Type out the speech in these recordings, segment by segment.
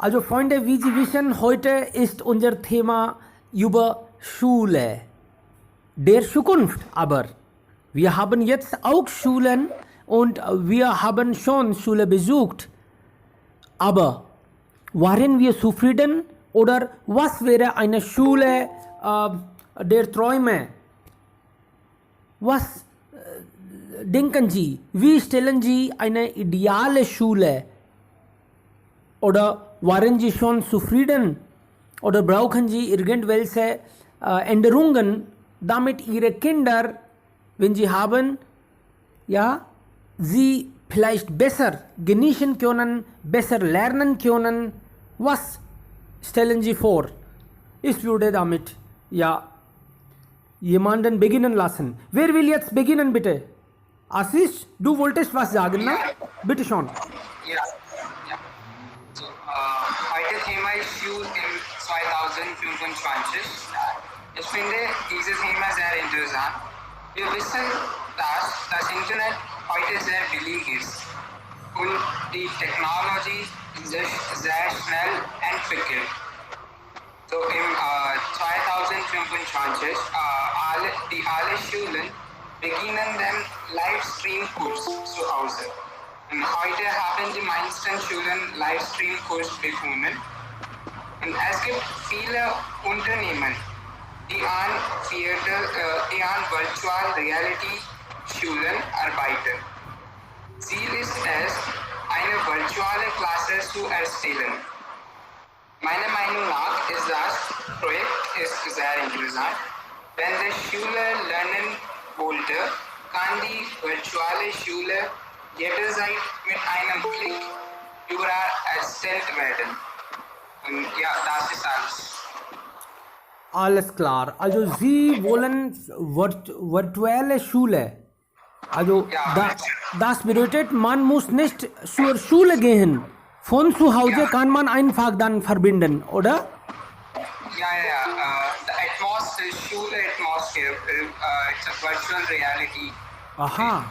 Also Freunde, wie Sie wissen, heute ist unser Thema über Schule, der Zukunft. Aber wir haben jetzt auch Schulen und wir haben schon Schule besucht. Aber waren wir zufrieden oder was wäre eine Schule der Träume? Was denken Sie? Wie stellen Sie eine ideale Schule? Oder waren Sie schon zufrieden? Oder brauchen Sie irgendwelche Änderungen, damit Ihre Kinder, wenn sie haben, ja, sie vielleicht besser genießen können, besser lernen können? Was stellen Sie vor? Ich würde damit, ja, jemanden beginnen lassen. Wer will jetzt beginnen, bitte? Ashish, du wolltest was sagen, ne? Bitte schon. Ja. So, heute Thema ist Schule in 2025. Ich finde dieses Thema sehr interessant. Wir wissen, dass das Internet heute sehr billig ist und die Technologie sich sehr schnell entwickelt. So im 2025 alle Schulen beginnen den Livestream-Kurs zu Hause. Und heute haben die meisten Schulen Livestream-Kurs begonnen. Und es gibt viele Unternehmen, die an Virtual Reality Schulen arbeiten. Ziel ist es, eine virtuelle Klasse zu erstellen. Meiner Meinung nach ist das Projekt sehr interessant. Wenn der Schüler lernen wollte, kann die virtuelle Schule jederzeit mit einem Klick überall erstellt werden. Und ja, das ist alles. Alles klar. Also Sie wollen virtuelle Schule. Also Ja, das bedeutet, man muss nicht zur Schule gehen. Von zu Hause kann man einfach dann verbinden, oder? The atmosphere, Schule atmosphere, it's a virtual reality. Aha.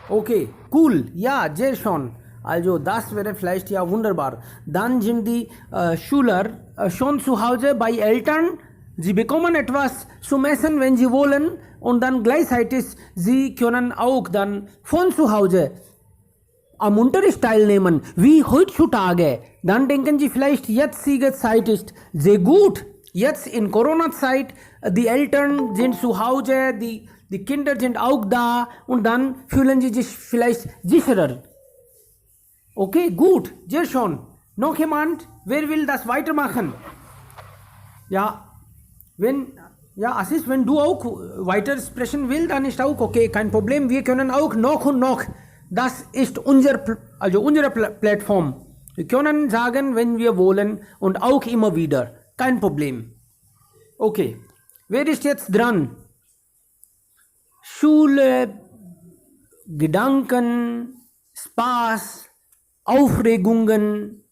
Okay, cool. Ja, sehr schön. Also das wäre vielleicht ja wunderbar. Dann sind die Schüler schon zu Hause bei Eltern. Sie bekommen etwas zum Essen, wenn sie wollen. Und dann gleichzeitig, sie können auch dann von zu Hause am Unterricht teilnehmen, wie heutzutage. Dann denken Sie vielleicht, jetzige Zeit ist sehr gut. Jetzt in Corona-Zeit, die Eltern sind zu Hause, die Kinder sind auch da und dann fühlen sie sich vielleicht sicherer. Okay, gut, sehr schön. Noch jemand? Wer will das weitermachen? Ja, Assis, wenn du auch weiter sprechen willst, dann ist auch okay, kein Problem. Wir können auch noch und noch. Das ist unsere Plattform. Wir können sagen, wenn wir wollen und auch immer wieder. Kein Problem. Okay, wer ist jetzt dran? Schule, Gedanken, Spaß, Aufregungen,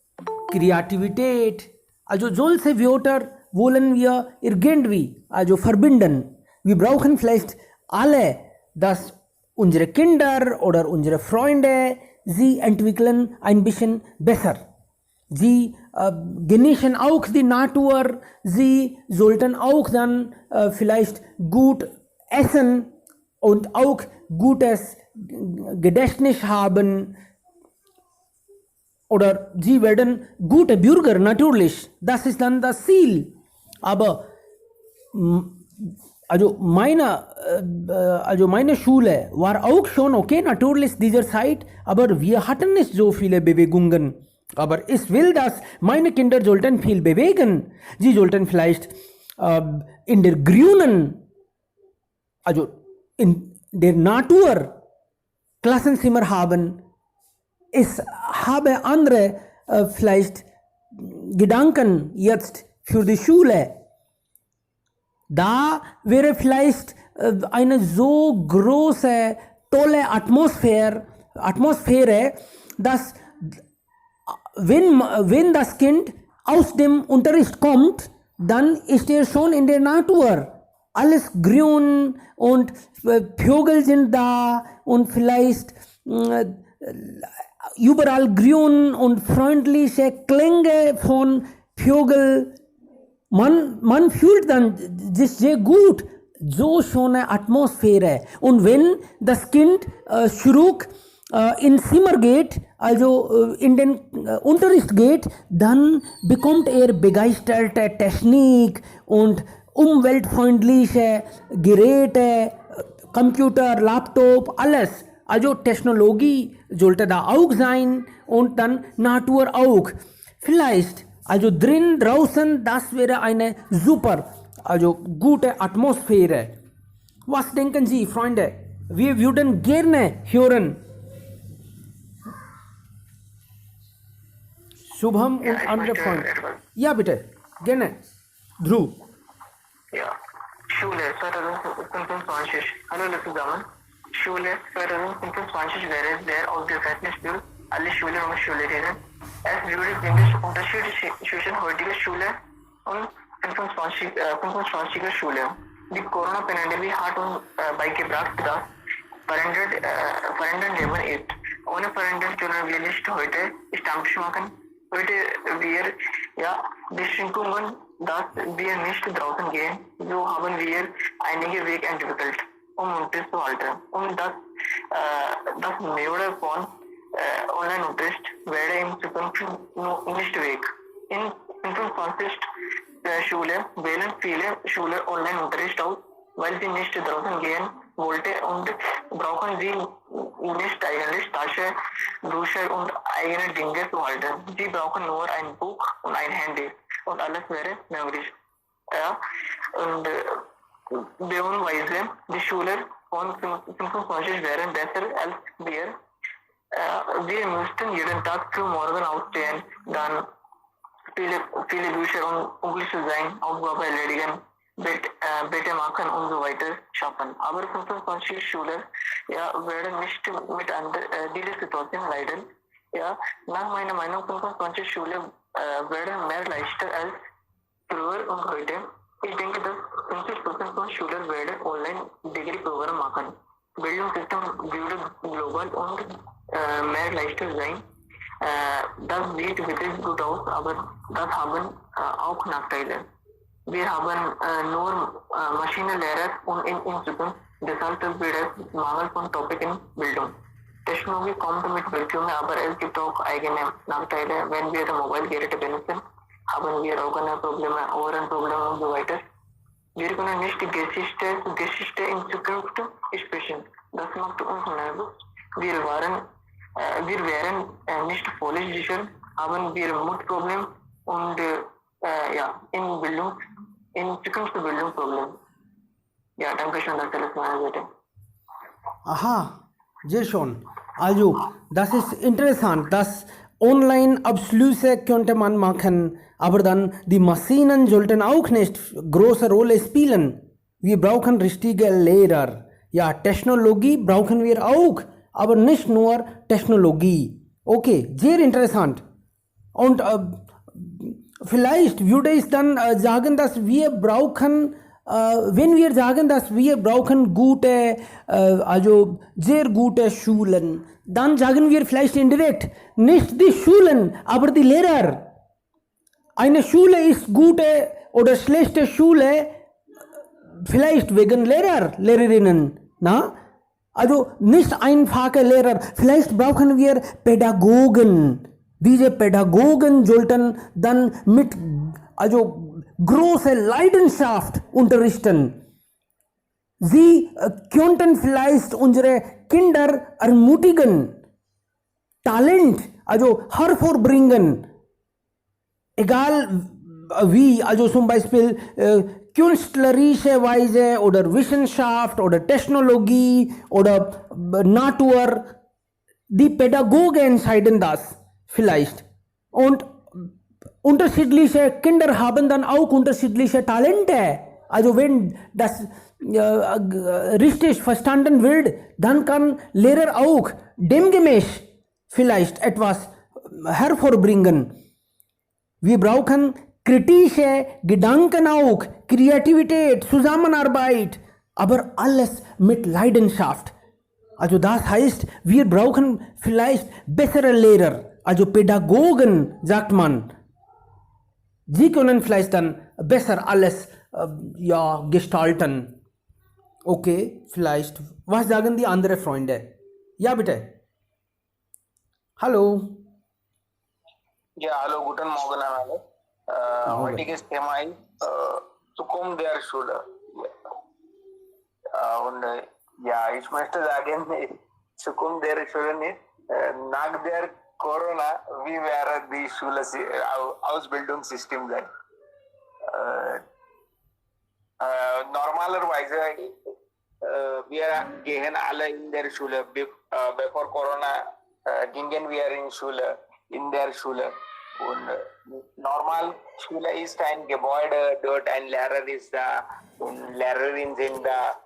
Kreativität. Also solche Wörter wollen wir irgendwie, also verbinden. Wir brauchen vielleicht alle, dass unsere Kinder oder unsere Freunde, sie entwickeln ein bisschen besser. Sie genießen auch die Natur, sie sollten auch dann vielleicht gut essen und auch gutes Gedächtnis haben. Oder sie werden gute Bürger, natürlich. Das ist dann das Ziel. Aber also meine Schule war auch schon okay, natürlich dieser Zeit, aber wir hatten nicht so viele Bewegungen. Aber ich will, dass meine Kinder sollten viel bewegen. Sie sollten vielleicht in der grünen, also in der Natur Klassenzimmer haben. Ich habe andere vielleicht Gedanken jetzt für die Schule. Da wäre vielleicht eine so große, tolle Atmosphäre, dass wenn das Kind aus dem Unterricht kommt, dann ist er schon in der Natur. Alles grün und Vögel sind da und vielleicht überall grün und freundliche Klänge von Vögel. Man fühlt dann sich sehr gut, so schon eine Atmosphäre. Und wenn das Kind zurück ins Zimmer geht, also in den Unterricht geht, dann bekommt er begeisterte Technik und umweltfreundliche Geräte, Computer, Laptop, alles. Also Technologie sollte da auch sein und dann Natur auch. Vielleicht, also draußen, das wäre eine super, also gute Atmosphäre. Was denken Sie, Freunde? Wir würden gerne hören. Shubham Ja, und ich andere möchte Freunde. etwas. Ja, bitte. Gerne. Dhruv. Ja, Schule 2025. Hallo alle zusammen. Schule 2025 wäre sehr ausgezeichnet für alle Schüler und Schülerinnen. Es würde ziemlich Unterschiede zwischen heutiger Schule und 25er Schule. Die Corona-Pandemie hat uns beigebracht, dass verändern Leben ist. Ohne Verändern können wir nicht heute Stammtisch machen. Heute wir Beschränkungen, dass wir nicht draußen gehen. So haben wir einige Wege entwickelt, um Unterricht zu halten. Und das Methode von Online-Unterricht wäre in Zukunft nicht weg. In 25 Schule wählen viele Schüler Online-Unterricht aus, weil sie nicht draußen gehen wollte und brauchen sie nicht eigentlich Tasche, Dusche und eigene Dinge zu halten. Sie brauchen nur ein Buch und ein Handy und alles wäre möglich. Ja, und beziehungsweise die Schüler von 25 wären besser als wir. Wir müssten jeden Tag für morgen aufstehen, dann viele Bücher und Englisch sein, Aufgabe erledigen, Bette machen und so weiter schaffen. Aber 25 Schüler werden nicht mit dieser Situation leiden. Ja, nach meiner Meinung 25 Schüler werden mehr leichter als früher und heute. Ich denke, dass 50% von Schülern werden Online-Degree-Programm machen. Bildungssystem würde global und mehr leichter sein. Das sieht wirklich gut aus, aber das haben auch Nachteile. Wir haben nur Maschinenlehrer und in Zukunft, deshalb wird es Mangel von Topic in Bildung. Technologie kommt mit Bildung, aber es gibt auch eigene Nachteile. Wenn wir Mobilgeräte benutzen, haben wir auch Probleme, Ohrenprobleme und so weiter. Wir können nicht die Geschichte in Zukunft sprechen. Das macht uns nervös. Wir wären nicht völlig sicher, haben wir Mutproblem und in Bildung, in Zukunftsbildung Problem. Ja, danke schön, dass alles meine Seite. Aha, sehr schon. Also, das ist interessant, dass Online-Abschlüsse könnte man machen, aber dann die Maschinen sollten auch nicht große Rolle spielen. Wir brauchen richtige Lehrer. Ja, Technologie brauchen wir auch, aber nicht nur Technologie. Okay, sehr interessant. Und vielleicht würde ich dann sagen, dass wir brauchen, wenn wir sagen, dass wir brauchen gute, also sehr gute Schulen, dann sagen wir vielleicht indirekt, nicht die Schulen, aber die Lehrer. Eine Schule ist gute oder schlechte Schule, vielleicht wegen Lehrerinnen, na? Also nicht einfache Lehrer, vielleicht brauchen wir Pädagogen. Diese Pädagogen sollten dann mit großer Leidenschaft unterrichten. Sie könnten vielleicht unsere Kinder ermutigen, Talent, also hervorbringen. Egal wie, also zum Beispiel künstlerische Weise oder Wissenschaft oder Technologie oder Natur. Die Pädagogen entscheiden das vielleicht. Und unterschiedliche Kinder haben dann auch unterschiedliche Talente. Also wenn das richtig verstanden wird, dann kann Lehrer auch demgemäß vielleicht etwas hervorbringen. Wir brauchen kritische Gedanken auch, Kreativität, Zusammenarbeit, aber alles mit Leidenschaft. Also das heißt, wir brauchen vielleicht bessere Lehrer, also Pädagogen, sagt man. Sie können vielleicht dann besser alles ja, gestalten. Okay, vielleicht. Was sagen die anderen Freunde? Ja, bitte. Hallo. Ja, hallo, guten Morgen an alle. Heutiges Thema ist Zukunft der Schule. Und ja, ich möchte sagen, Zukunft der Schule nicht. Nach der Corona, wie wäre die Schule, Ausbildungssystem sein? Normalerweise, wir gehen alle in der Schule. Bevor Corona gingen wir in der Schule. Und normal Schule ist ein Gebäude, dort ein Lehrer ist da und Lehrerinnen sind da,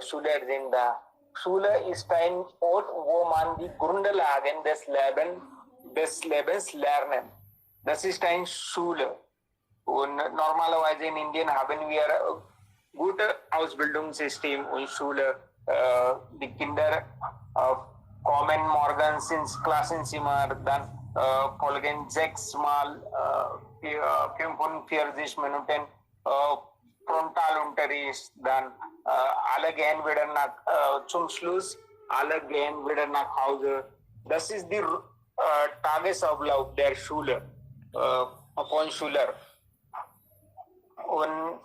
Schüler sind da. Schule ist ein Ort, wo man die Grundlagen des Lebens lernen. Das ist eine Schule. Und normalerweise in Indien haben wir gute Ausbildungssystem und Schule. Die Kinder kommen morgens ins Klassenzimmer, dann folgen 6 mal 45 Minuten Frontalunterricht, dann alle gehen wieder zum Schluss, alle gehen wieder nach Hause. Das ist der Tagesablauf der Schule von Schüler. Und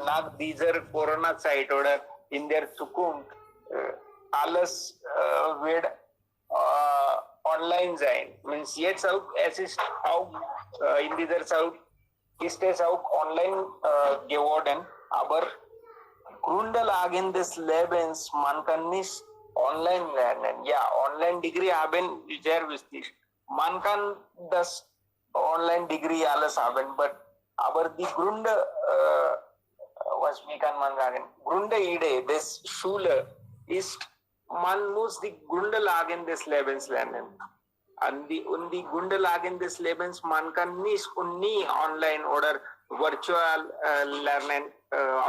nach dieser Corona-Zeit oder in der Zukunft alles wird online sein. Means jetzt auch, es ist auch in dieser Zeit ist es auch online geworden, aber Grundlagen des Lebens, man kann nicht online lernen. Ja, Online-Degree haben, sehr wichtig. Man kann das Online-Degree alles haben, aber die wie kann man sagen, Grundidee des Schule ist, man muss die Grundlagen des Lebens lernen. Und die Grundlagen des Lebens, man kann nicht und nie online oder virtual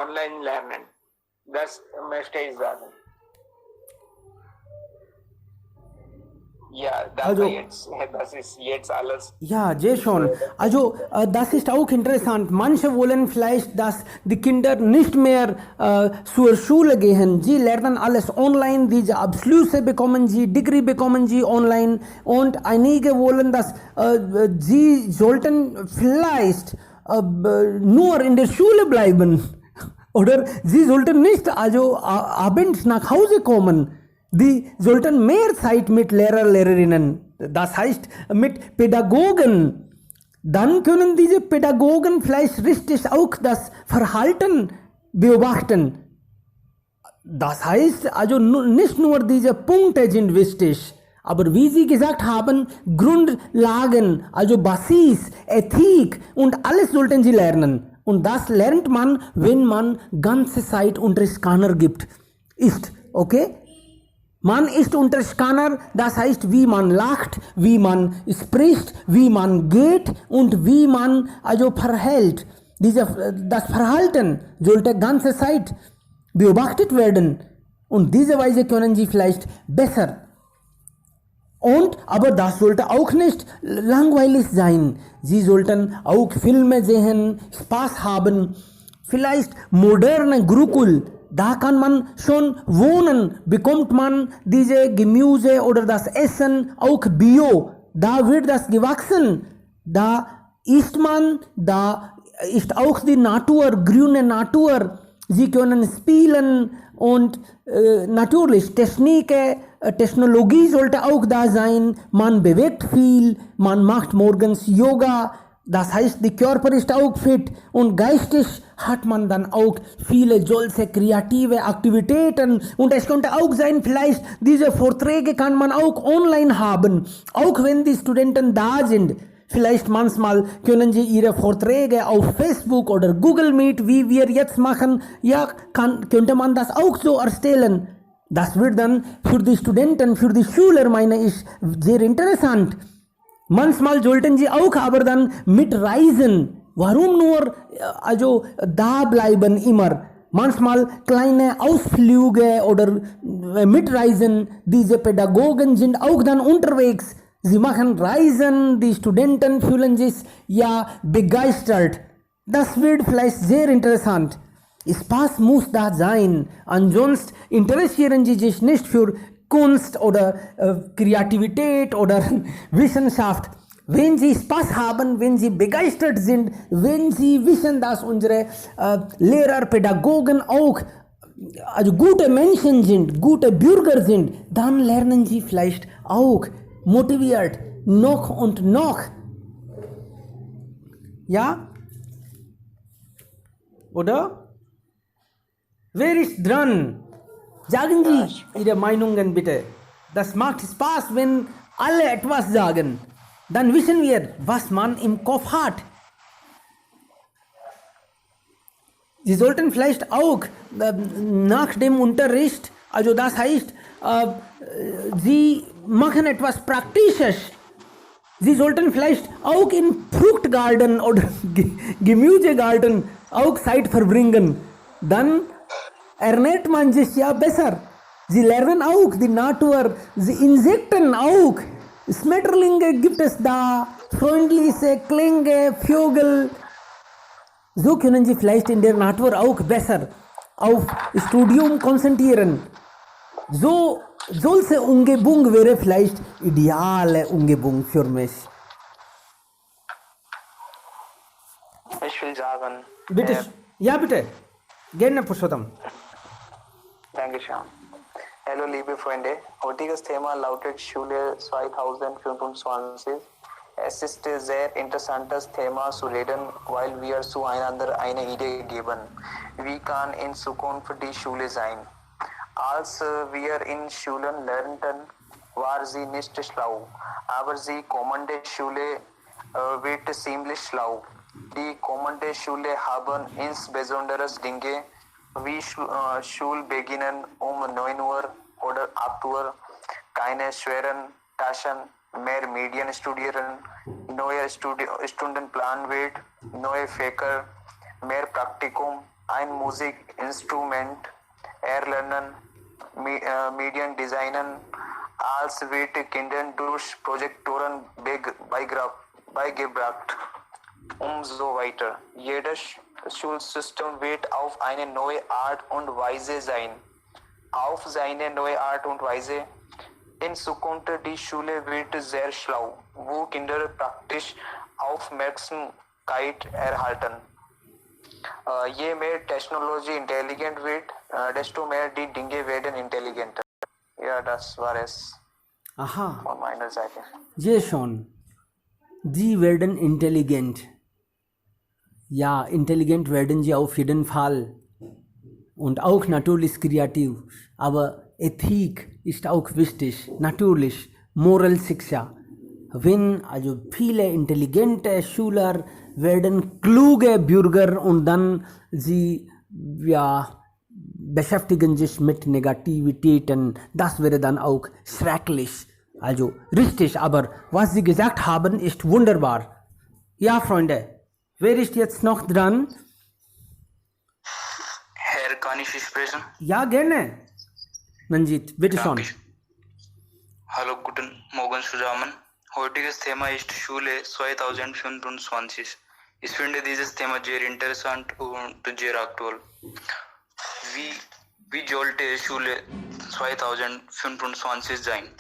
online lernen. Das möchte ich sagen. Ja, Also, das ist jetzt alles. Ja, sehr schon. Also, das ist auch interessant. Manche wollen vielleicht, dass die Kinder nicht mehr zur Schule gehen. Sie lernen alles online, diese Abschlüsse bekommen sie, Degree bekommen sie online. Und einige wollen, dass sie sollten vielleicht nur in der Schule bleiben. Oder sie sollten nicht also abends nach Hause kommen. Die sollten mehr Zeit mit Lehrer, Lehrerinnen, das heißt mit Pädagogen. Dann können diese Pädagogen vielleicht richtig auch das Verhalten beobachten. Das heißt also nicht nur diese Punkte sind wichtig, aber wie Sie gesagt haben, Grundlagen, also Basis, Ethik und alles sollten Sie lernen. Und das lernt man, wenn man ganze Zeit unter Scanner ist, okay? Man ist unter Scanner, das heißt, wie man lacht, wie man spricht, wie man geht und wie man also verhält. Das Verhalten sollte ganze Zeit beobachtet werden. Und diese Weise können Sie vielleicht besser. Aber das sollte auch nicht langweilig sein. Sie sollten auch Filme sehen, Spaß haben, vielleicht moderne Gurukul. Da kann man schon wohnen, bekommt man diese Gemüse oder das Essen auch Bio. Da wird das gewachsen. Da isst man, da ist auch die Natur, grüne Natur. Sie können spielen und natürlich Technologie sollte auch da sein. Man bewegt viel, man macht morgens Yoga. Das heißt, der Körper ist auch fit und geistig hat man dann auch viele solche kreative Aktivitäten und es könnte auch sein, vielleicht diese Vorträge kann man auch online haben, auch wenn die Studenten da sind. Vielleicht manchmal können sie ihre Vorträge auf Facebook oder Google Meet, wie wir jetzt machen, ja, könnte man das auch so erstellen. Das wird dann für die Studenten, für die Schüler, meine ich, sehr interessant. Manchmal sollten sie auch aber dann mitreisen. Warum nur also da bleiben immer? Manchmal kleine Ausflüge oder Mitreisen. Diese Pädagogen sind auch dann unterwegs. Sie machen Reisen, die Studenten fühlen sich ja begeistert. Das wird vielleicht sehr interessant. Spaß muss da sein, ansonsten interessieren sie sich nicht für Kunst oder Kreativität oder Wissenschaft. Wenn sie Spaß haben, wenn sie begeistert sind, wenn sie wissen, dass unsere Lehrer, Pädagogen auch also gute Menschen sind, gute Bürger sind, dann lernen sie vielleicht auch motiviert noch und noch. Ja? Oder? Wer ist dran? Sagen Sie Ihre Meinungen bitte. Das macht Spaß, wenn alle etwas sagen. Dann wissen wir, was man im Kopf hat. Sie sollten vielleicht auch nach dem Unterricht, also das heißt, Sie machen etwas Praktisches. Sie sollten vielleicht auch im Fruchtgarten oder Gemüsegarten auch Zeit verbringen. Dann ernährt man sich ja besser. Sie lernen auch die Natur, sie Insekten auch. Schmetterlinge gibt es da, freundliche Klänge, Vögel. So können Sie vielleicht in der Natur auch besser auf Studium konzentrieren. So, solche Umgebung wäre vielleicht ideale Umgebung für mich. Ich will sagen, Bitte, ja bitte, gerne Pushottam. Dankeschön. Hallo liebe Freunde, heutiges Thema lautet Schule 2025. Es ist ein sehr interessantes Thema zu reden, weil wir zueinander eine Idee geben. Wie kann in Zukunft die Schule sein? Als wir in Schulen lernten, war sie nicht schlau, aber die kommende Schule wird ziemlich schlau. Die kommende Schule haben insbesondere Dinge wie Schulbeginn um 9 Uhr oder 8 Uhr, keine schweren Taschen, mehr Medien studieren, neuer Stundenplan wird, neue Fächer, mehr Praktikum, ein Musikinstrument erlernen, Medien designen, als wird Kindern durch Projektoren beigebracht und so weiter. Jedes Schulsystem wird auf eine neue Art und Weise sein. Auf seine neue Art und Weise. In Zukunft die Schule wird sehr schlau, wo Kinder praktisch Aufmerksamkeit erhalten. Je mehr Technologie intelligent wird, desto mehr die Dinge werden intelligenter. Ja, das war es Aha, von meiner Seite. sehr schon. Sie werden intelligent. Ja, intelligent werden sie auf jeden Fall. Und auch natürlich kreativ. Aber Ethik ist auch wichtig. Natürlich, Moral Siksha. Wenn also viele intelligente Schüler werden kluge Bürger und dann sie ja beschäftigen sich mit Negativitäten, das wäre dann auch schrecklich. Also richtig, aber was Sie gesagt haben, ist wunderbar. Ja, Freunde, wer ist jetzt noch dran? Herr, kann ich sprechen? Ja, gerne. Manjit, bitte schon. Danke. Hallo, guten Morgen zusammen. Heutiges Thema ist Schule 2025. Ich finde dieses Thema sehr interessant und sehr aktuell. Wie sollte Schule 2025 sein?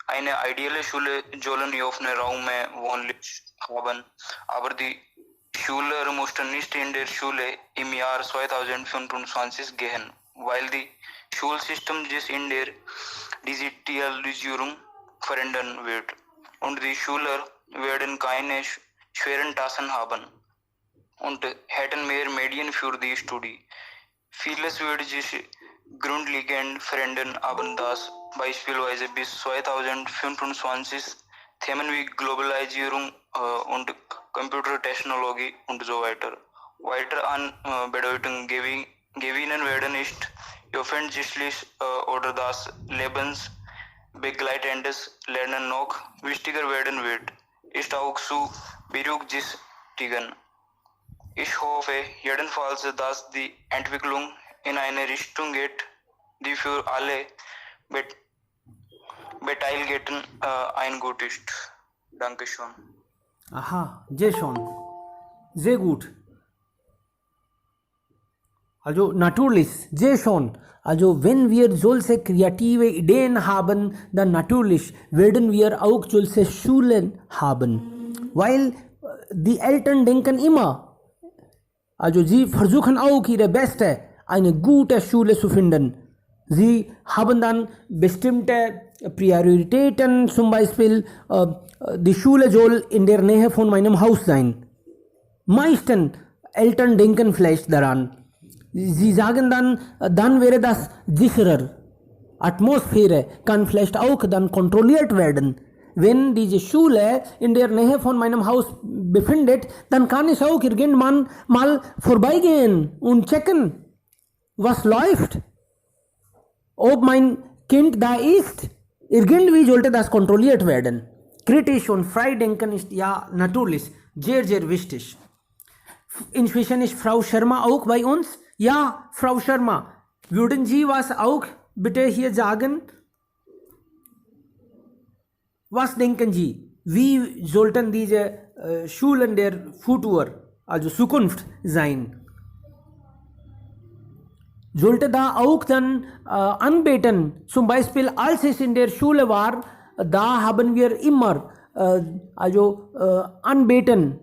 Eine ideale Schule sollen offene Räume wohnlich haben, aber die Schüler mussten nicht in der Schule im Jahr 2025 gehen, weil die Schulsystem sich in der Digitalisierung verändern wird und die Schüler werden keine schweren Taschen haben und hätten mehr Medien für die Studie. Vieles wird sich grundlegend verändern, aber das beispielsweise bis 2025 Themen wie Globalisierung und Computertechnologie und so weiter an Bedeutung gewinnen werden, ist offensichtlich oder das lebensbegleitendes Lernen noch wichtiger werden wird, ist auch zu berücksichtigen. Ich hoffe jedenfalls, dass die Entwicklung in eine Richtung geht, die für alle Beteiligten ein gut ist. Dankeschön. Aha, sehr schön. Sehr gut. Also natürlich, sehr schön. Also wenn wir solche kreative Ideen haben, dann natürlich werden wir auch solche Schulen haben. Weil die Eltern denken immer, also sie versuchen auch ihre Beste, eine gute Schule zu finden. Sie haben dann bestimmte Prioritäten, zum Beispiel die Schule soll in der Nähe von meinem Haus sein. Meisten Eltern denken vielleicht daran. Sie sagen dann wäre das sicherer. Atmosphäre kann vielleicht auch dann kontrolliert werden. Wenn diese Schule in der Nähe von meinem Haus befindet, dann kann ich auch irgendwann mal vorbeigehen und checken, was läuft. Ob mein Kind da ist, irgendwie sollte das kontrolliert werden. Kritisch und frei denken ist ja natürlich sehr, sehr wichtig. Inzwischen ist Frau Sharma auch bei uns. Ja, Frau Sharma, würden Sie was auch bitte hier sagen? Was denken Sie? Wie sollten diese Schulen der Futur, also Zukunft sein? Sollte da auch dann anbeten, zum Beispiel als ich in der Schule war, da haben wir immer anbeten,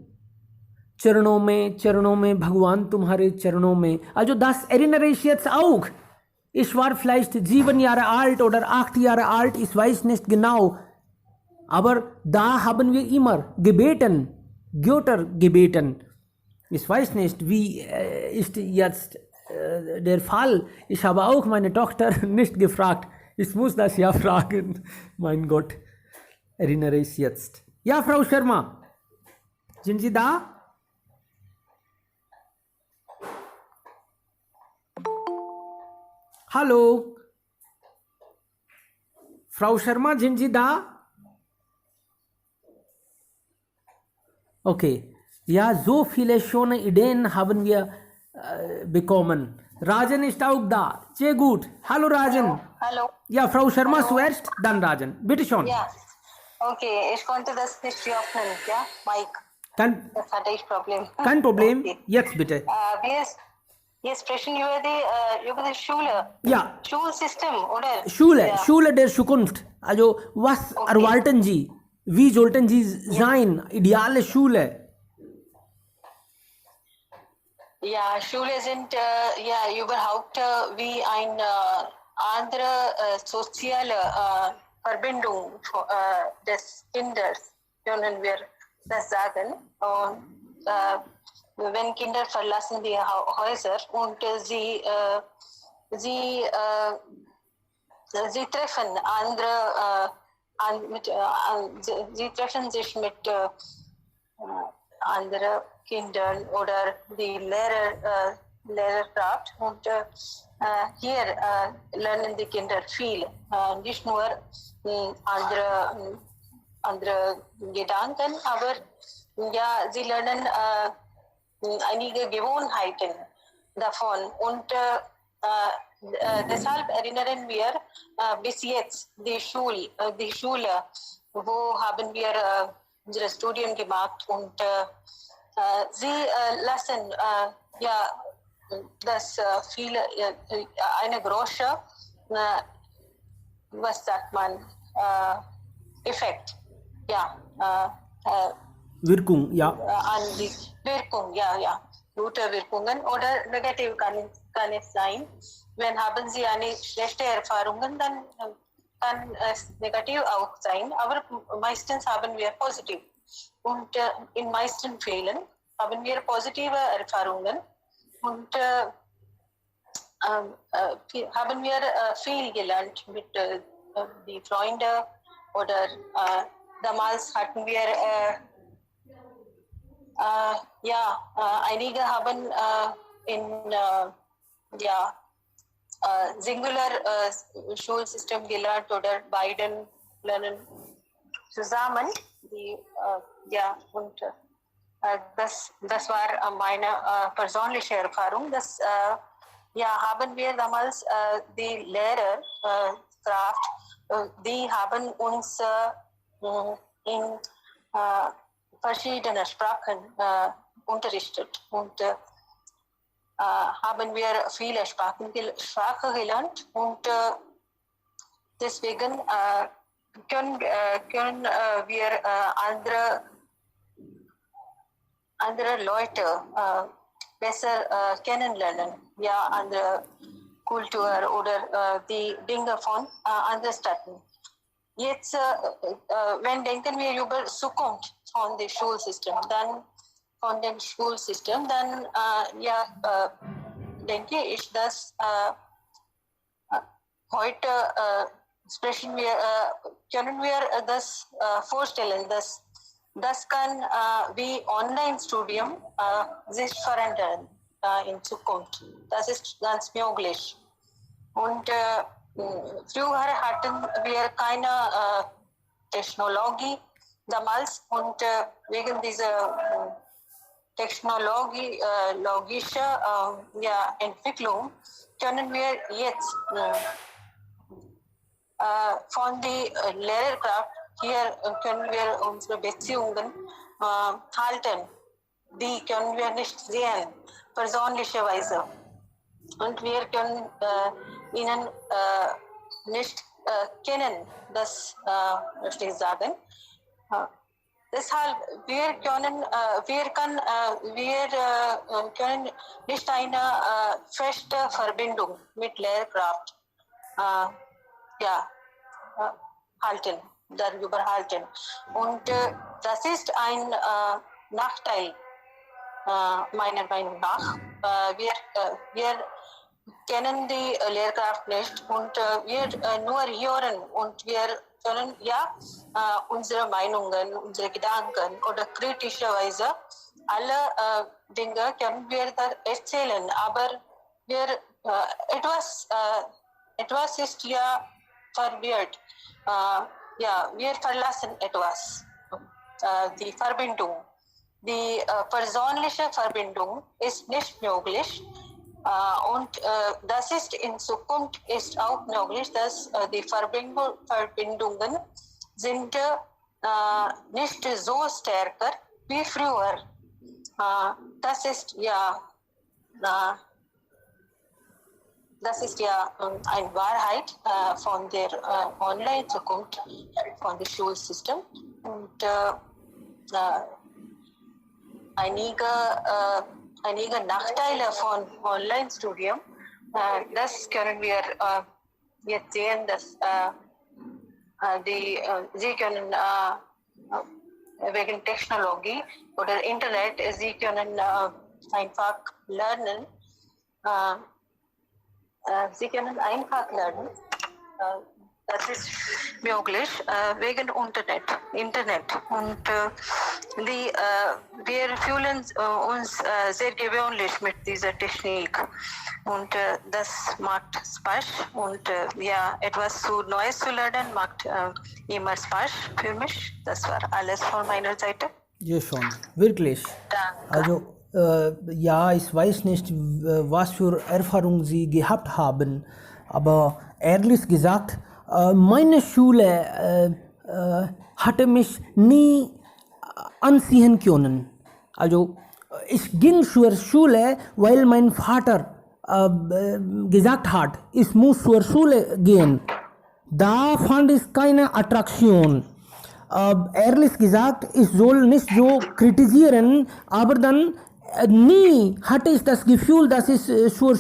चरणों में भगवान तुम्हारे चरणों में. Also das erinnere ich jetzt auch. Ich war vielleicht 7 Jahre alt oder 8 Jahre alt, ich weiß nicht genau. Aber da haben wir immer gebeten, Götter gebeten. Ich weiß nicht, wie ist jetzt der Fall. Ich habe auch meine Tochter nicht gefragt. Ich muss das ja fragen. Mein Gott, erinnere ich jetzt. Ja, Frau Sharma, sind Sie da? Hallo? Frau Sharma, sind Sie da? Okay. Ja, so viele schöne Ideen haben wir bekommen. Rajan ist auch da. Sehr gut. Hallo Rajan. Hallo. Ja, Frau Sharma zuerst, dann Rajan. Bitte schon. Ja, okay. Ich konnte das nicht öffnen, ja, Mike. Das hatte ich Problem. Kein Problem. Okay. Jetzt bitte. Wir sprechen über die Schule. Ja. Schulsystem, oder? Schule, Ja. Schule der Zukunft. Also, was erwarten Sie? Wie sollten Sie sein? Ideale Schule. Ja, Schule sind überhaupt wie eine andere soziale Verbindung des Kindes, können wir das sagen. Und wenn Kinder verlassen die Häuser und sie treffen andere, sie treffen sich mit anderen Kindern oder die Lehrerkraft und hier lernen die Kinder viel, nicht nur andere Gedanken, aber ja, sie lernen einige Gewohnheiten davon und deshalb erinnern wir bis jetzt die Schule, wo haben wir unsere Studien gemacht und sie lassen das viele eine große was sagt man Effekt, ja, Wirkung, ja. an die Wirkung, ja, gute Wirkungen oder negativ kann es sein. Wenn haben Sie eine schlechte Erfahrungen, dann kann es negativ auch sein, aber meistens haben wir positiv. Und in meisten Fällen haben wir positive Erfahrungen und haben wir viel gelernt mit den Freunden oder damals hatten wir einige haben in Singular Schulsystem gelernt oder beiden lernen zusammen. Und das war meine persönliche Erfahrung, dass ja, haben wir damals die Lehrerkraft, die haben uns in verschiedenen Sprachen unterrichtet und haben wir viele Sprachen gelernt und deswegen können wir andere Leute besser kennenlernen, ja, andere Kultur oder die Dinge von anderen Städten. Jetzt, wenn denken wir über Zukunft von dem Schulsystem, dann denke ich, dass heute können wir das vorstellen, dass das kann wie Online-Studium sich verändern in Zukunft. Das ist ganz möglich. Und früher hatten wir keine Technologie damals und wegen dieser technologische Entwicklung können wir jetzt von der Lehrkraft hier können wir unsere Beziehungen halten. Die können wir nicht sehen, persönlicherweise. Und wir können ihnen nicht kennen, das möchte ich sagen. Deshalb wir können nicht eine feste Verbindung mit Lehrkraft darüber halten. Und das ist ein Nachteil meiner Meinung nach. Wir kennen die Lehrkraft nicht und wir nur hören und wir können unsere Meinungen, unsere Gedanken oder kritischerweise alle Dinge können wir da erzählen, aber etwas ist ja verwirrt. Wir verlassen etwas. Die Verbindung, die persönliche Verbindung ist nicht möglich. Und das ist in Zukunft ist auch möglich, dass die Verbindungen sind nicht so stärker wie früher. Das ist eine Wahrheit von der Online-Zukunft, von dem Schulsystem. Und einige Nachteile von Online-Studium, das können wir jetzt sehen, dass sie können wegen Technologie oder Internet, sie können einfach lernen. Sie können einfach lernen. Das ist möglich wegen Internet. Und wir fühlen uns sehr gewöhnlich mit dieser Technik. Und das macht Spaß. Und etwas Neues zu lernen macht immer Spaß für mich. Das war alles von meiner Seite. Ja, schon. Wirklich. Danke. Also, ich weiß nicht, was für Erfahrungen Sie gehabt haben, aber ehrlich gesagt, meine Schule hatte mich nie anziehen können. Also, ich ging zur Schule, weil mein Vater gesagt hat, ich muss zur Schule gehen. Da fand ich keine Attraktion. Ehrlich gesagt, ich soll nicht so kritisieren, aber dann nie hatte ich das Gefühl, dass ich zur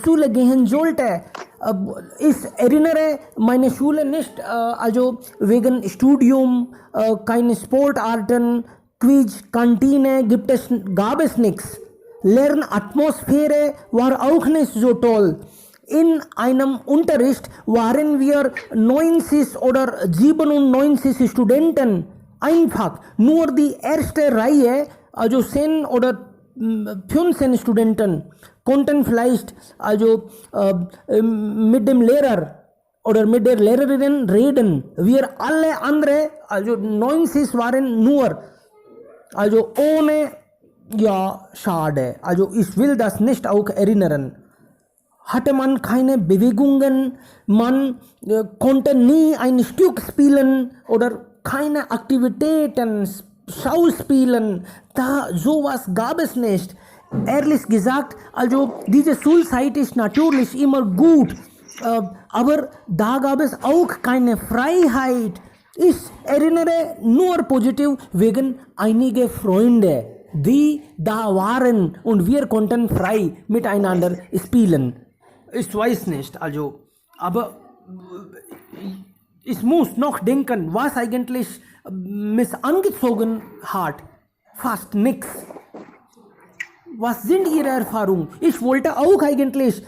Schule gehen sollte. Ich erinnere meine Schule nicht, also wegen Studium, keine Sportarten, Quiz, Kantine gab es nichts. Lernatmosphäre war auch nicht so toll. In einem Unterricht waren wir 90 oder 97 Studenten. Einfach nur die erste Reihe, also 10 oder 15 Studenten, konnten vielleicht also mit dem Lehrer oder mit der Lehrerin reden. Wir alle andere, also 90 waren nur, also ohne, schade. Also ich will das nicht auch erinnern. hatte man keine Bewegungen, man konnte nie ein Stück spielen oder keine Aktivitäten, Schauspielen, da sowas gab es nicht. Ehrlich gesagt, also diese Schulzeit ist natürlich immer gut, aber da gab es auch keine Freiheit. Ich erinnere nur positiv wegen einiger Freunde, die da waren und wir konnten frei miteinander spielen. Ich weiß nicht, also, aber ich muss noch denken, was eigentlich mich angezogen hat. Fast nichts. Was sind Ihre Erfahrungen? Ich wollte auch eigentlich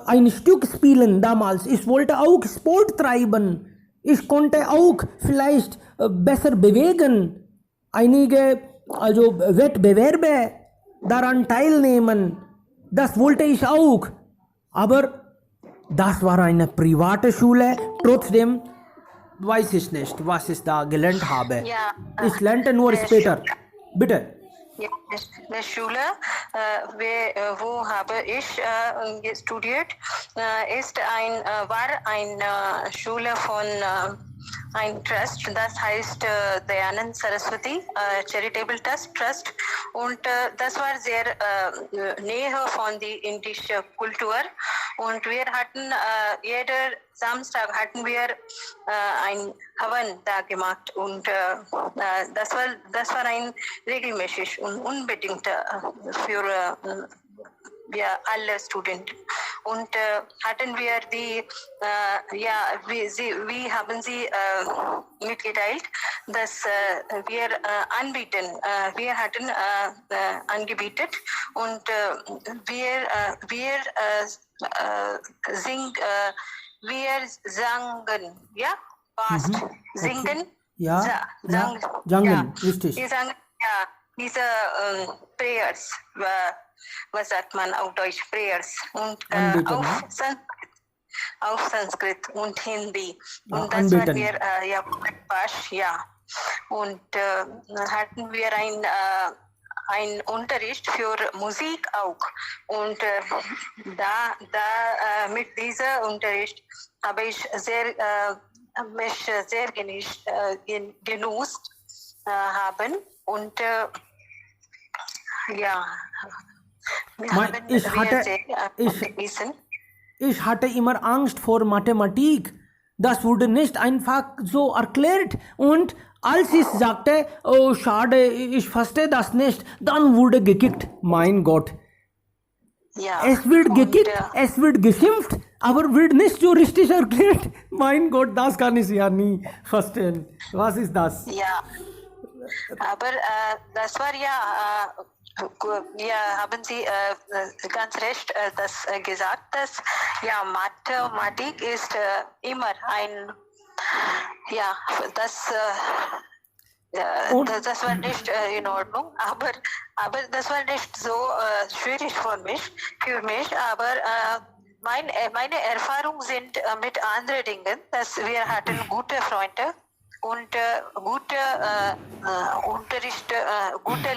ein Stück spielen damals. Ich wollte auch Sport treiben. Ich konnte auch vielleicht besser bewegen. Einige also Wettbewerbe daran teilnehmen. Das wollte ich auch. Aber das war eine private Schule. Trotzdem weiß ich nicht, was ich da gelernt habe. Ja, Ich lernte nur später. Bitte. ja, in der Schule, wo habe ich studiert, war eine Schule von ein Trust, das heißt Dayanand Saraswati Charitable Trust, und das war sehr Nähe von der indischen Kultur, und wir hatten jeder Samstag hatten wir ein Havan da gemacht, und das war ein regelmäßig und unbedingt für wir alle Studenten, und hatten wir die wie haben sie mitgeteilt, dass wir anbieten, wir hatten angebietet, und wir sangen, ja, fast singen, Ja, sang, Jangen, richtig. wir sangen, ja, diese Prayers, was sagt man auf Deutsch, Prayers, und Anbeten, auf Sanskrit und Hindi, und das anbeten. waren wir, ja, und hatten wir ein Unterricht für Musik auch, und mit diesem Unterricht habe ich mich sehr genutzt haben, und ja, Ich hatte immer Angst vor Mathematik. Das wurde nicht einfach so erklärt. Und als ich sagte, oh schade, ich verstehe das nicht, dann wurde gekickt. Mein Gott. ja, Es wird und, gekickt, es wird geschimpft, aber wird nicht so richtig erklärt. Mein Gott, das kann ich ja nie verstehen. Was ist das? ja, aber das war ja, haben Sie ganz recht das gesagt, dass ja, Mathematik ist immer ein, ja, das war nicht in Ordnung, aber das war nicht so schwierig für mich, aber meine Erfahrungen sind mit anderen Dingen, dass wir hatten gute Freunde und gute Unterricht, gute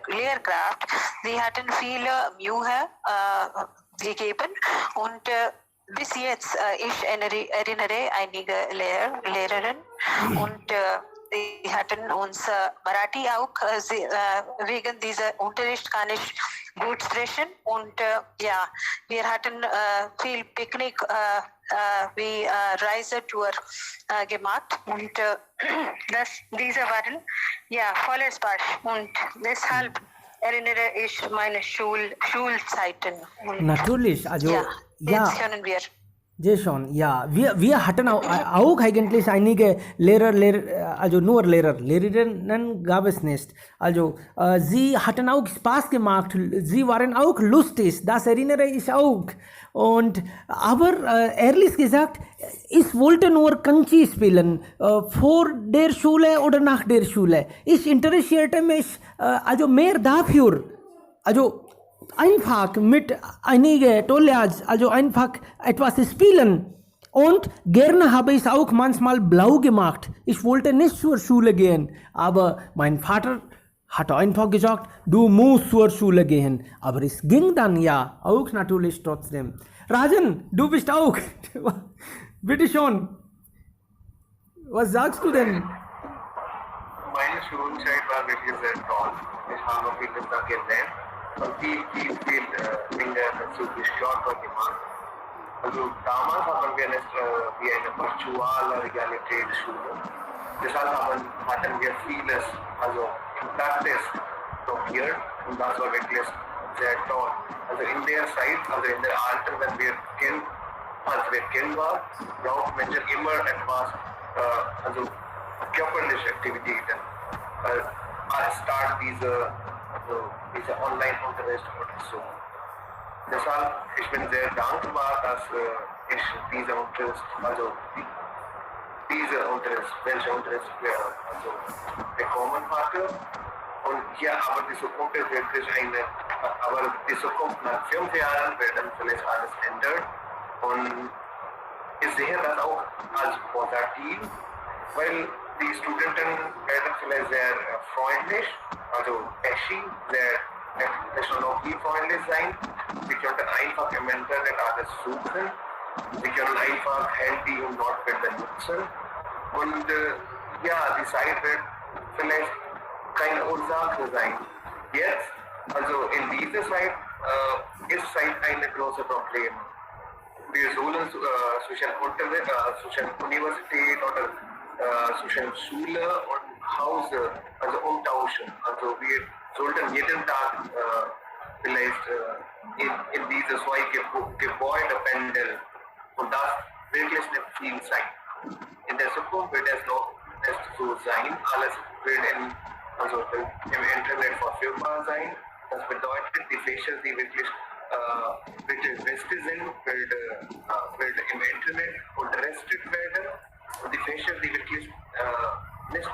Lehrkraft. Sie hatten viele Mühe gegeben, und bis jetzt, ich erinnere einige Lehrerinnen, und sie hatten uns Marathi auch, wegen dieser Unterricht kann ich gut sprechen, und ja, wir hatten viel Picknick wie Reisetour gemacht, und diese waren ja voller Spaß, und deshalb erinnere ich meine Schulzeiten. Und Natürlich, also ja, ja. jetzt können wir. Jason, ja, wir hatten auch eigentlich einige also nur Lehrerinnen gab es nicht. Also sie hatten auch Spaß gemacht, sie waren auch lustig, das erinnere ich auch. Aber ehrlich gesagt, ich wollte nur Kanchi spielen, vor der Schule oder nach der Schule. Ich interessierte mich also mehr dafür. Also einfach mit einigen Tollers, also einfach etwas spielen. Und gerne habe ich auch manchmal blau gemacht. Ich wollte nicht zur Schule gehen, aber mein Vater hat er einfach gesagt, du musst zur Schule gehen. Aber es ging dann ja auch natürlich trotzdem. Rajan, du bist auch. Bitte schon. Was sagst du denn? Meine Schulzeit war wirklich sehr toll. Ich habe vieles da gelernt und viel Dinge dazu gestört gemacht. Also damals haben wir nicht wie eine virtuelle Realitätsschule. Deshalb hatten wir vieles, also in Praxis probiert und das war wirklich sehr toll. Also in der Zeit, also in der Alter, als wir Kind waren, braucht Menschen immer etwas, also körperliche Aktivitäten. Anstatt diese Online-Unterricht oder so. Deshalb, ich bin sehr dankbar, dass ich diese Unterricht, welche Unterricht bekommen hatte. Und ja, aber die Zukunft ist wirklich aber die Zukunft nach 5 Jahren werden vielleicht alles ändern. Und ich sehe das auch als positiv, weil die Studenten werden vielleicht sehr freundlich, also sehr technologiefreundlich sein. Sie können einfach im Internet alles suchen. Sie können einfach Handy und Notepad benutzen. Und ja, die Zeit wird vielleicht keine Ursache sein. Jetzt, also in dieser Zeit, ist Zeit ein großes Problem. Wir sollen zwischen Universität oder zwischen Schule und Hause, also umtauschen. Also wir sollten jeden Tag vielleicht in diese zwei Gebäude pendeln. Und das wirklich nicht viel sein. In der Zukunft wird es noch nicht so sein. Alles wird im Internet verfügbar sein. Das bedeutet, die Fächer, die wirklich wichtig sind, wird im Internet unterrichtet werden. Und die Fächer, die wirklich nicht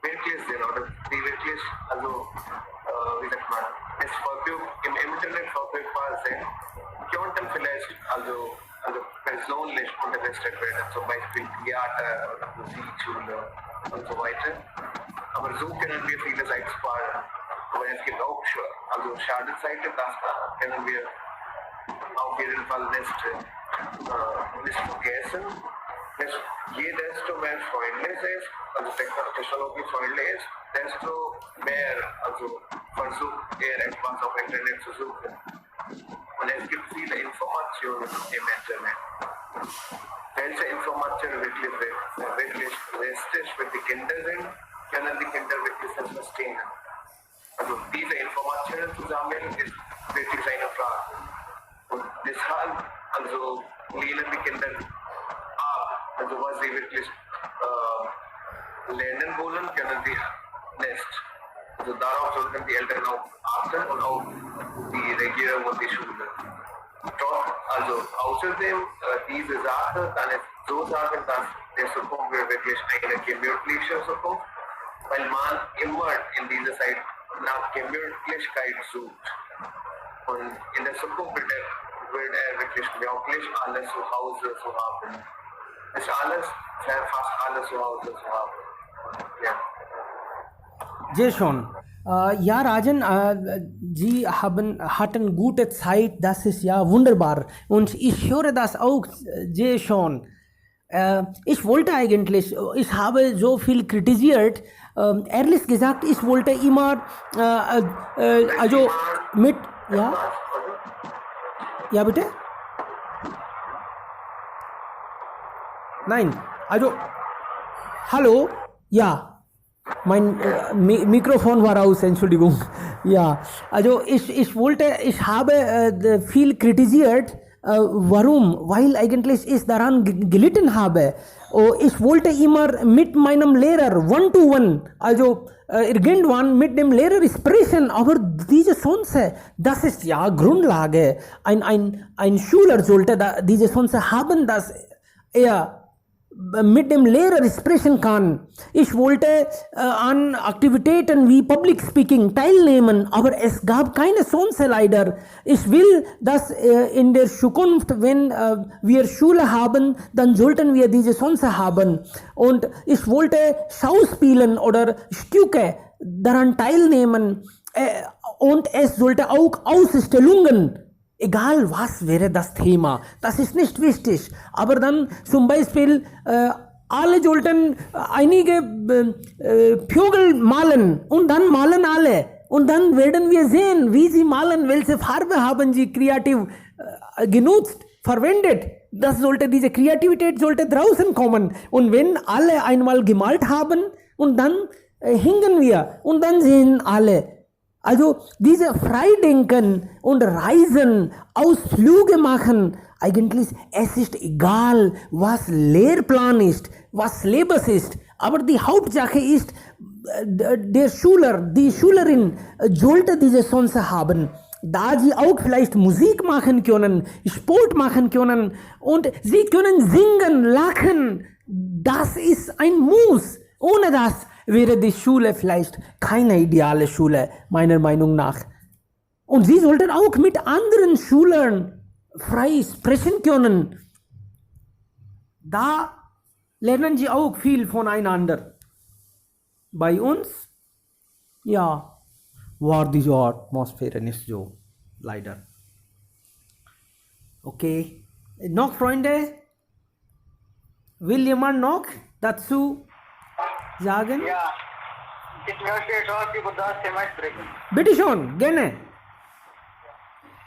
wirklich sind oder die wirklich, wie sagt man, im Internet verfügbar sind, könnten vielleicht persönlich unterrichtet werden, zum Beispiel Theater oder Musikschule und so weiter. Aber so können wir viele Zeit sparen. Aber es gibt auch Schadenseiten, das können wir auf jeden Fall nicht vergessen. Je desto mehr freundlich ist, also technologiefreundlich ist, desto mehr versucht etwas auf Internet zu suchen. Und es gibt viele Informationen im Internet. Welche Informationen wirklich richtig für die Kinder sind, können die Kinder wirklich nicht verstehen. Also diese Informationen zu sammeln ist wirklich eine Frage. Und deshalb lehnen die Kinder ab. Also was sie wirklich lernen wollen, können sie nicht. Also darauf sollten die Eltern auch achten und auch die Regierung und die Schule. Außerdem diese Sache kann es so sagen, dass der Zukunft wirklich eine gemütliche Zukunft, weil man immer in dieser Zeit nach Gemütlichkeit sucht. Und in der Zukunft wird wirklich möglich, alles zu Hause zu haben. Es ist fast alles zu Hause zu haben. Ja. Sehr schön. Ja, Rajan, Sie hatten gute Zeit, das ist ja wunderbar. Und ich höre das auch sehr schön. Ich wollte eigentlich, ich habe so viel kritisiert. Ehrlich gesagt, ich wollte immer, ja? Ja, bitte? Nein, hallo? Ja. Mein Mikrofon war aus, Entschuldigung. Ja, ich habe viel kritisiert. Warum? Weil eigentlich ich daran gelitten habe. Ich wollte immer mit meinem Lehrer one-to-one, irgendwann mit dem Lehrer sprechen, aber diese Chance, das ist ja Grundlage. Ein Schüler sollte diese Chance haben, dass er mit dem Lehrer sprechen kann. Ich wollte an Aktivitäten wie Public Speaking teilnehmen, aber es gab keine Chance leider. Ich will, dass in der Zukunft, wenn wir Schule haben, dann sollten wir diese Chance haben. Und ich wollte Schauspielen oder Stücke daran teilnehmen. Und es sollte auch Ausstellungen. Egal was wäre das Thema, das ist nicht wichtig. Aber dann zum Beispiel, alle sollten einige Vögel malen und dann malen alle. Und dann werden wir sehen, wie sie malen, welche Farbe haben sie kreativ genutzt, verwendet. Diese Kreativität sollte draußen kommen. Und wenn alle einmal gemalt haben und dann hingen wir und dann sehen alle. Also diese Freidenken und Reisen, Ausflüge machen, eigentlich es ist egal, was Lehrplan ist, was Syllabus ist, aber die Hauptsache ist, der Schüler, die Schülerin sollte diese Chance haben, da sie auch vielleicht Musik machen können, Sport machen können und sie können singen, lachen, das ist ein Muss. Ohne das wäre die Schule vielleicht keine ideale Schule, meiner Meinung nach. Und sie sollten auch mit anderen Schülern frei sprechen können. Da lernen sie auch viel voneinander. Bei uns, ja, war diese Atmosphäre nicht so, leider. Okay, noch Freunde? Will jemand noch dazu sagen? Ja, ich möchte etwas über das Thema sprechen. Bitte schon, gerne.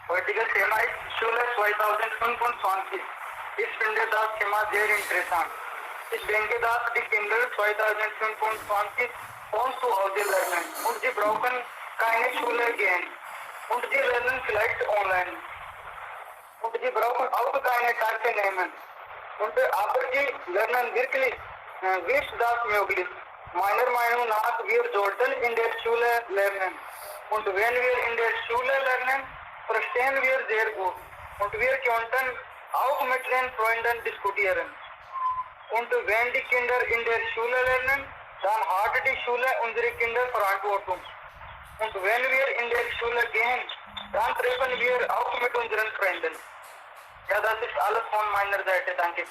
Heutiges Thema ist Schule 2025. Ich finde das Thema sehr interessant. Ich denke, dass die Kinder 2025 von zu Hause lernen und sie brauchen keine Schule gehen. Und sie lernen vielleicht online. Und sie brauchen auch keine Klasse nehmen. Aber sie lernen wirklich, wie ist das möglich? Meiner Meinung nach, wir sollten in der Schule lernen. Und wenn wir in der Schule lernen, verstehen wir sehr gut. Und wir könnten auch mit den Freunden diskutieren. Und wenn die Kinder in der Schule lernen, dann hat die Schule unsere Kinder Verantwortung. Und wenn wir in der Schule gehen, dann treffen wir auch mit unseren Freunden. Ja, das ist alles von meiner Seite. Danke.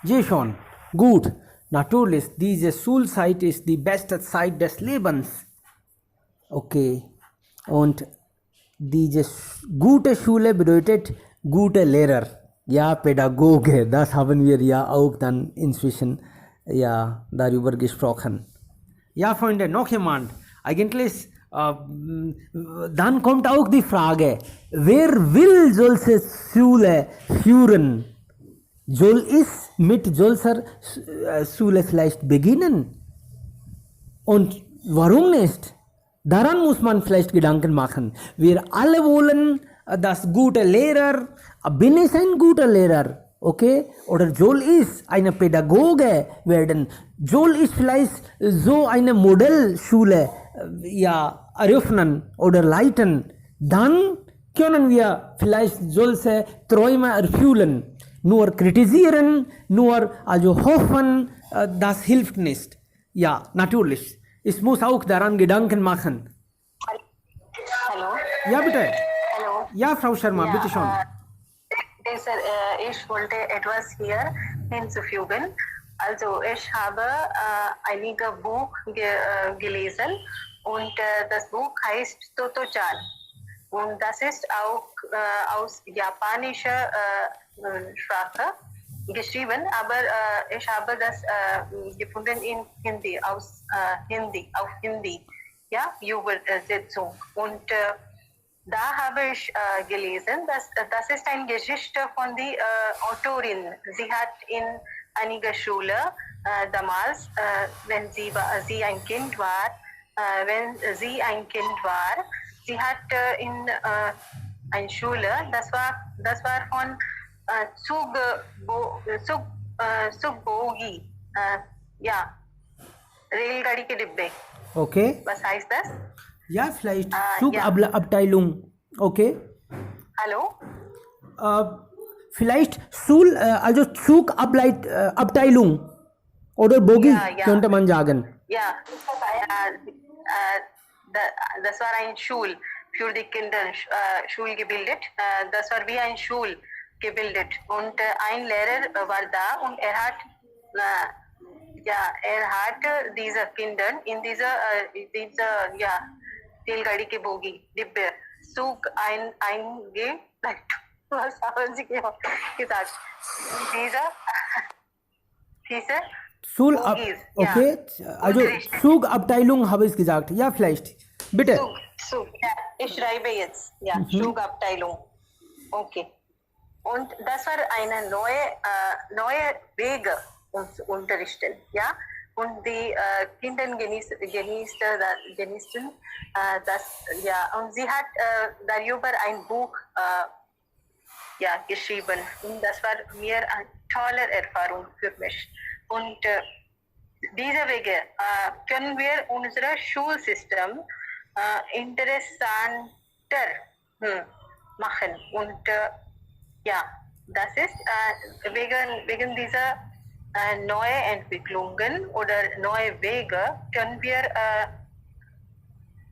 Ja schon, gut. Natürlich, diese Schulzeit ist die beste Zeit des Lebens. Okay. Und diese gute Schule bedeutet gute Lehrer. Ja, Pädagoge, das haben wir ja auch dann inzwischen ja darüber gesprochen. Ja, Freunde, noch jemand. Eigentlich, dann kommt auch die Frage, wer will solche Schule führen? Soll es mit solcher Schule vielleicht beginnen? Und warum nicht? Daran muss man vielleicht Gedanken machen. Wir alle wollen, dass gute Lehrer, bin ich ein guter Lehrer? Okay? Oder soll ich eine Pädagoge werden? Soll ich vielleicht so eine Modellschule ja, eröffnen oder leiten? Dann können wir vielleicht solche Träume erfüllen. Nur kritisieren, nur also hoffen, das hilft nicht. Ja, natürlich. Ich muss auch daran Gedanken machen. Hallo? Ja, bitte. Hallo? Ja, Frau Sharma, Ja, bitte schon. Ich wollte etwas hier hinzufügen. Also ich habe einige Buch gelesen und das Buch heißt Toto-chan. Und das ist auch aus japanischer Sprache geschrieben, aber ich habe das gefunden in Hindi, auf Hindi, ja, Übersetzung. Und da habe ich gelesen, dass das ist eine Geschichte von der Autorin. Sie hat in einiger Schule damals, wenn sie ein Kind war, sie hat in einer Schule, das war von Sugbogi, ja, Railgadi ke Dibbe. Okay. Was heißt das? Ja, vielleicht ja. Zugabteilung. Okay. Hallo? vielleicht also Zugabteilung oder Bogie, könnte man sagen. Ja, das war ein Schul für die Kinder, Schul gebildet. Das war wie ein Schul gebildet. Und ein Lehrer war da und er hat diese Kinder in dieser Reelgadi की बोगी डिब्बे Zug was haben Sie gesagt? Diese Bogies, okay, also Zugabteilung habe ich gesagt. Ja, vielleicht. Bitte. Zug. Ja, ich schreibe jetzt. Ja, Zugabteilung. Okay. Und das war eine neue Wege uns unterrichten. Ja? Und die Kinder genießen das. Ja. Und sie hat darüber ein Buch geschrieben. Und das war mir eine tolle Erfahrung für mich. Und diese Wege können wir unser Schulsystem interessanter machen. Und das ist wegen dieser neuen Entwicklungen oder neue Wege können wir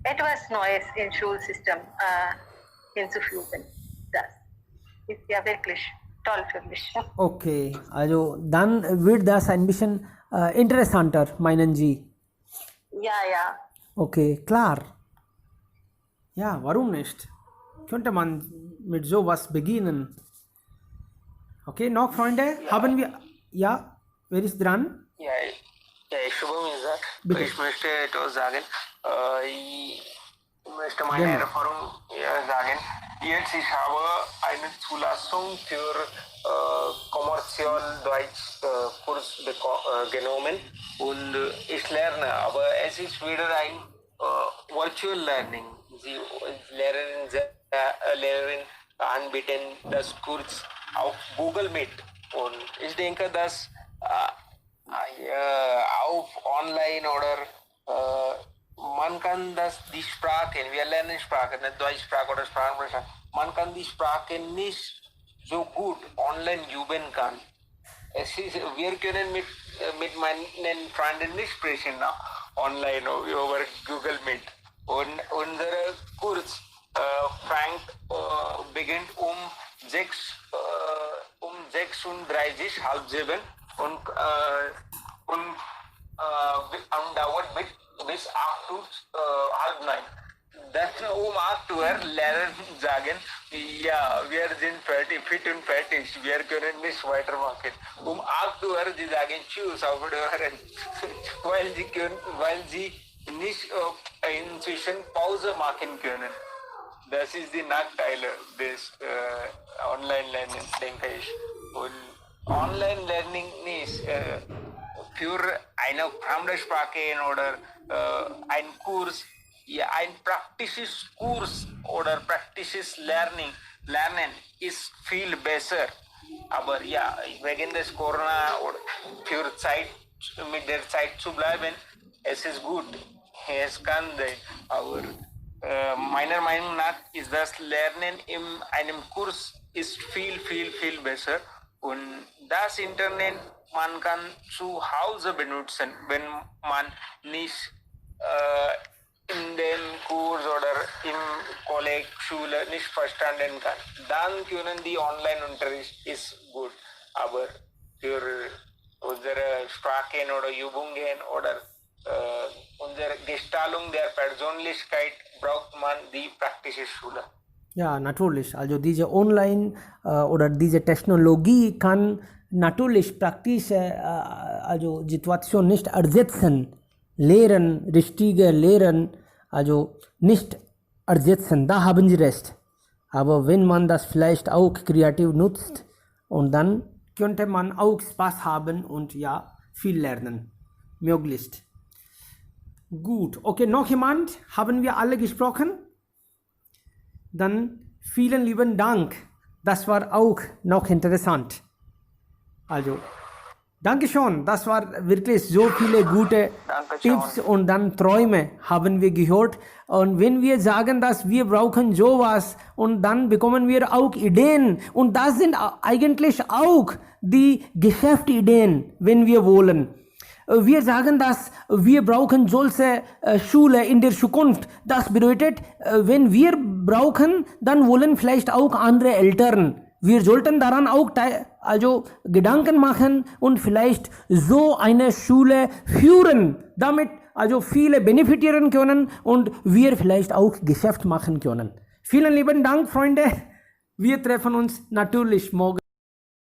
etwas Neues im Schulsystem hinzufügen. Das ist ja wirklich toll für mich. Okay, also dann wird das ein bisschen interessanter, meinen Sie? Ja. Okay, klar. Ja, warum nicht? Könnte man mit sowas beginnen? Okay, noch Freunde? Haben wir... Ja, wer ist dran? Ja, Shubham ist da. Bitte. Ich möchte etwas sagen. Ich möchte meine Genau. Erfahrung sagen. Jetzt ich habe eine Zulassung für kommerziell Deutsch Kurs genommen und ich lerne, aber es ist wieder ein Virtual Learning. Sie Lehrerin anbieten das Kurs auf Google Meet und ich denke, dass auf Online oder man kann die Sprache, wir lernen Sprache, nicht Deutschsprache oder Sprachsprache, man kann die Sprache nicht so gut online üben kann. Wir können mit meinen Freunden nicht sprechen online über Google Meet. Und unser Kurs beginnt um 6:36, halb 7 und dauert bis 8 halb 9. Dann 8 Uhr Lehrer sagen, ja, wir sind fit und fertig, wir können nicht weitermachen. 8 Uhr sie sagen, tschüss, auf Wiedersehen, weil sie nicht inzwischen Pause machen können. Das ist die Nachteile des Online-Lernen, denke ich. Und Online-Learning ist für eine fremde Sprache oder ein Kurs, ein praktisches Kurs oder praktisches Lernen ist viel besser. Aber ja, wegen des Corona oder für mit der Zeit zu bleiben, es ist gut. Es kann sein. Aber meiner Meinung nach ist das Lernen in einem Kurs ist viel besser. Und das Internet, man kann zu Hause benutzen, wenn man nicht in dem Kurs oder im Kolleg, Schule nicht verstanden kann. Dann können die Online-Unterricht ist gut. Aber für unsere Sprachen oder Übungen oder unsere Gestaltung der Persönlichkeit braucht man die praktische Schule. Ja, natürlich. Also diese Online oder diese Technologie kann natürlich praktische also Situation nicht ersetzen. Richtige Lehren, also nicht ersetzen. Da haben Sie recht. Aber wenn man das vielleicht auch kreativ nutzt und dann könnte man auch Spaß haben und ja, viel lernen. Möglichst. Gut, okay, noch jemand? Haben wir alle gesprochen? Dann vielen lieben Dank. Das war auch noch interessant. Also, Dankeschön, das war wirklich so viele gute Dankeschön. Tipps und dann Träume haben wir gehört. Und wenn wir sagen, dass wir brauchen sowas und dann bekommen wir auch Ideen und das sind eigentlich auch die Geschäftsideen, wenn wir wollen. Wir sagen, dass wir brauchen solche Schule in der Zukunft. Das bedeutet, wenn wir brauchen, dann wollen vielleicht auch andere Eltern. Wir sollten daran auch also Gedanken machen und vielleicht so eine Schule führen, damit also viele benefitieren können und wir vielleicht auch Geschäft machen können. Vielen lieben Dank, Freunde. Wir treffen uns natürlich morgen.